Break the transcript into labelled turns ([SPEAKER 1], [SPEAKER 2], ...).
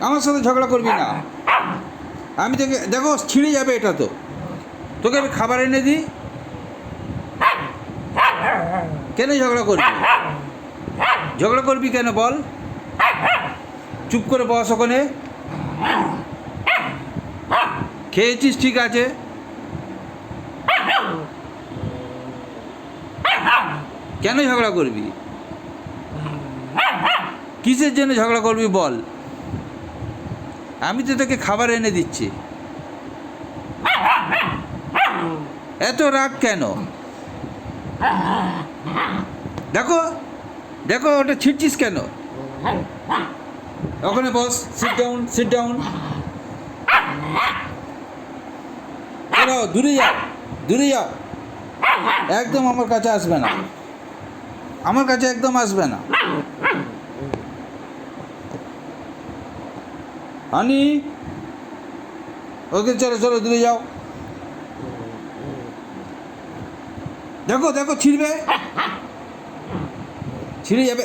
[SPEAKER 1] আমার সাথে ঝগড়া করবি না। আমি তোকে দেখো ছিঁড়ে যাবে এটা, তো তোকে আমি খাবার এনে দিই, কেন ঝগড়া করবি? ঝগড়া করবি কেন বল? চুপ করে বস ওখানে। খেয়েছিস ঠিক আছে, কেন ঝগড়া করবি? কিসের জন্য ঝগড়া করবি বল? আমি তো তোকে খাবার এনে দিচ্ছি, এত রাগ কেন? দেখো দেখো, ওটা ছিঁড়ছিস কেন? ওখানে বস, সিট ডাউন, সিট ডাউন। দূরে যাও, দূরে যাও, একদম আমার কাছে আসবে না, আমার কাছে একদম আসবে না। হানি, ওকে চলো চলো, দূরে যাও। দেখো দেখো, ছিঁড়বে, ছিঁড়ে যাবে।